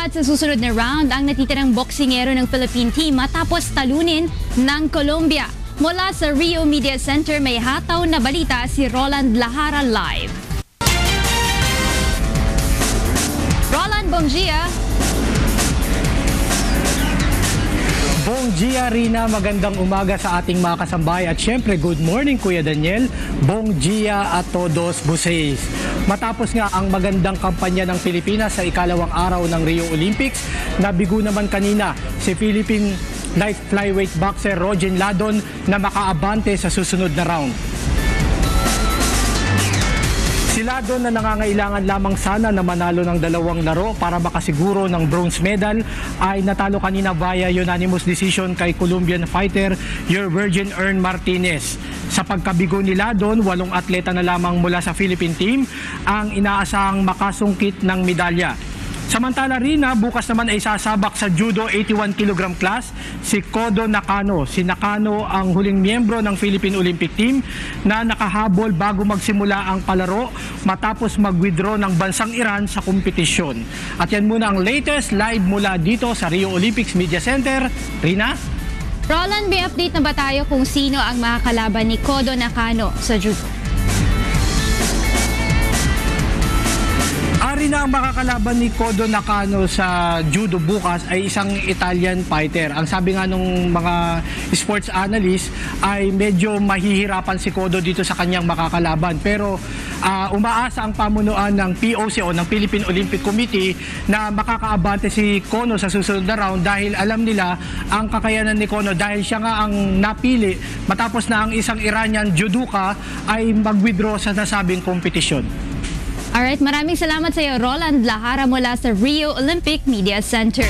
At sa susunod na round, ang natitirang boksingero ng Philippine team matapos talunin ng Colombia. Mula sa Rio Media Center, may hataw na balita si Roland Lahara live. Roland, bong dia. Bong dia, Rina, magandang umaga sa ating mga kasambay at syempre good morning Kuya Daniel, bong dia a todos buses. Matapos nga ang magandang kampanya ng Pilipinas sa ikalawang araw ng Rio Olympics, nabigo naman kanina si Philippine light flyweight boxer Rojen Ladon na makaabante sa susunod na round. Si Ladon na nangangailangan lamang sana na manalo ng 2 laro para makasiguro ng bronze medal ay natalo kanina via unanimous decision kay Colombian fighter Virgin Ern Martinez. Sa pagkabigo ni Ladon, 8 atleta na lamang mula sa Philippine team ang inaasahang makasungkit ng medalya. Samantala Rina, bukas naman ay sasabak sa judo 81 kg class si Kodo Nakano. Si Nakano ang huling miyembro ng Philippine Olympic Team na nakahabol bago magsimula ang palaro matapos mag-withdraw ng bansang Iran sa kompetisyon. At yan muna ang latest live mula dito sa Rio Olympics Media Center. Rina? Roland, may update na ba tayo kung sino ang makakalaban ni Kodo Nakano sa judo? Ari na ang makakalaban ni Kodo Nakano sa judo bukas ay isang Italian fighter. Ang sabi nga nung mga sports analyst ay medyo mahihirapan si Kodo dito sa kanyang makakalaban. Pero umaasa ang pamunuan ng POC o ng Philippine Olympic Committee na makakaabante si Kono sa susunod na round dahil alam nila ang kakayanan ni Kono dahil siya nga ang napili matapos na ang isang Iranian judoka ay mag-withdraw sa nasabing kompetisyon. Alright, maraming salamat sa iyo, Roland Lahara mula sa Rio Olympic Media Center.